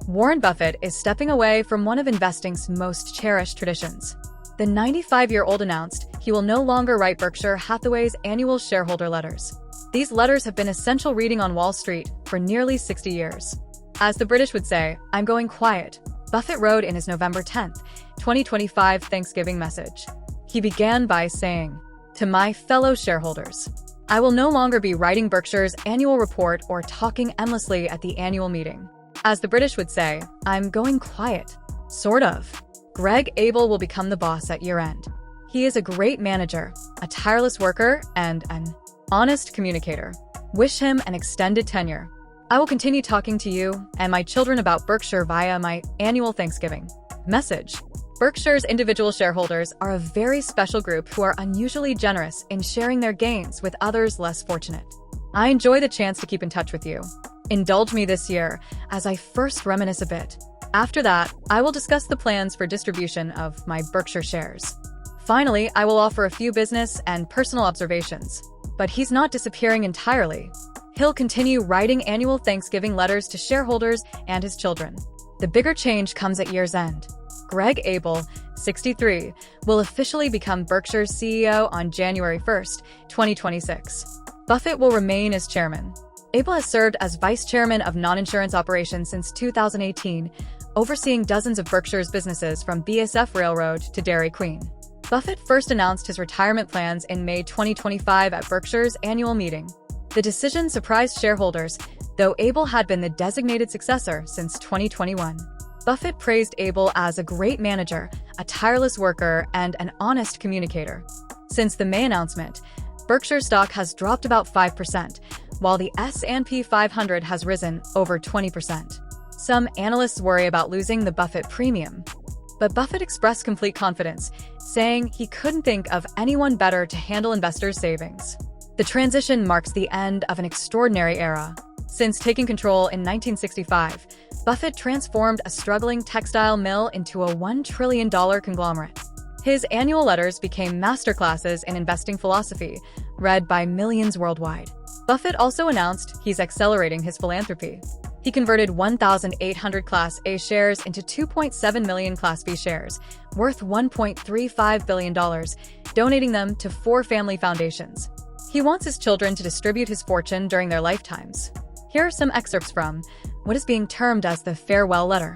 Warren Buffett is stepping away from one of investing's most cherished traditions. The 95-year-old announced he will no longer write Berkshire Hathaway's annual shareholder letters. These letters have been essential reading on Wall Street for nearly 60 years. As the British would say, "I'm going quiet," Buffett wrote in his November 10, 2025 Thanksgiving message. He began by saying, "To my fellow shareholders, I will no longer be writing Berkshire's annual report or talking endlessly at the annual meeting. As the British would say, I'm going quiet. Sort of. Greg Abel will become the boss at year-end. He is a great manager, a tireless worker, and an honest communicator. Wish him an extended tenure. I will continue talking to you and my children about Berkshire via my annual Thanksgiving message." Berkshire's individual shareholders are a very special group who are unusually generous in sharing their gains with others less fortunate. I enjoy the chance to keep in touch with you. Indulge me this year as I first reminisce a bit. After that, I will discuss the plans for distribution of my Berkshire shares. Finally, I will offer a few business and personal observations. But he's not disappearing entirely. He'll continue writing annual Thanksgiving letters to shareholders and his children. The bigger change comes at year's end. Greg Abel, 63, will officially become Berkshire's CEO on January 1, 2026. Buffett will remain as chairman. Abel has served as vice chairman of non-insurance operations since 2018, overseeing dozens of Berkshire's businesses from BSF Railroad to Dairy Queen. Buffett first announced his retirement plans in May 2025 at Berkshire's annual meeting. The decision surprised shareholders, though Abel had been the designated successor since 2021. Buffett praised Abel as a great manager, a tireless worker, and an honest communicator. Since the May announcement, Berkshire stock has dropped about 5%, while the S&P 500 has risen over 20%. Some analysts worry about losing the Buffett premium. But Buffett expressed complete confidence, saying he couldn't think of anyone better to handle investors' savings. The transition marks the end of an extraordinary era. Since taking control in 1965, Buffett transformed a struggling textile mill into a $1 trillion conglomerate. His annual letters became masterclasses in investing philosophy, read by millions worldwide. Buffett also announced he's accelerating his philanthropy. He converted 1,800 Class A shares into 2.7 million Class B shares, worth $1.35 billion, donating them to 4 family foundations. He wants his children to distribute his fortune during their lifetimes. Here are some excerpts from what is being termed as the farewell letter.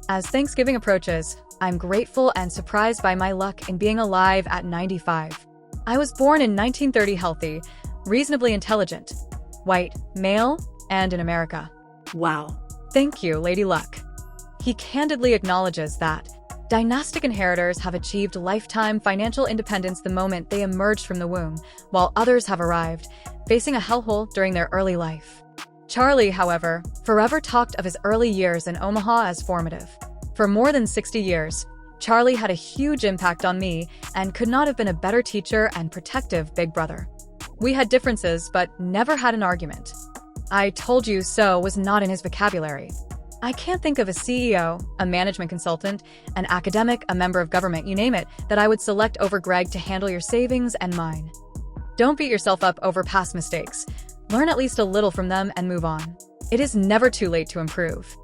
As Thanksgiving approaches, I'm grateful and surprised by my luck in being alive at 95. I was born in 1930 healthy, reasonably intelligent, white, male, and in America. Wow. Thank you, Lady Luck. He candidly acknowledges that dynastic inheritors have achieved lifetime financial independence the moment they emerged from the womb, while others have arrived, facing a hellhole during their early life. Charlie, however, forever talked of his early years in Omaha as formative. For more than 60 years, Charlie had a huge impact on me and could not have been a better teacher and protective big brother. We had differences, but never had an argument. "I told you so" was not in his vocabulary. I can't think of a CEO, a management consultant, an academic, a member of government, you name it, that I would select over Greg to handle your savings and mine. Don't beat yourself up over past mistakes. Learn at least a little from them and move on. It is never too late to improve.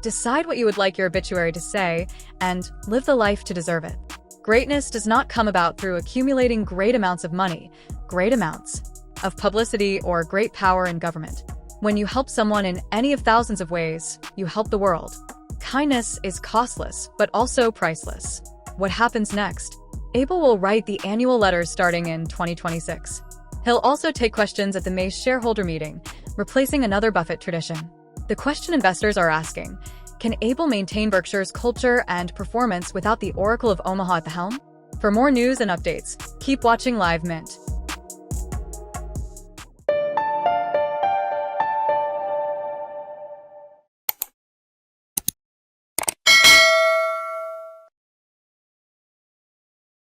Decide what you would like your obituary to say and live the life to deserve it. Greatness does not come about through accumulating great amounts of money, great amounts of publicity, or great power in government. When you help someone in any of thousands of ways, you help the world. Kindness is costless, but also priceless. What happens next? Abel will write the annual letters starting in 2026. He'll also take questions at the May shareholder meeting, replacing another Buffett tradition. The question investors are asking, can Abel maintain Berkshire's culture and performance without the Oracle of Omaha at the helm? For more news and updates, keep watching Live Mint.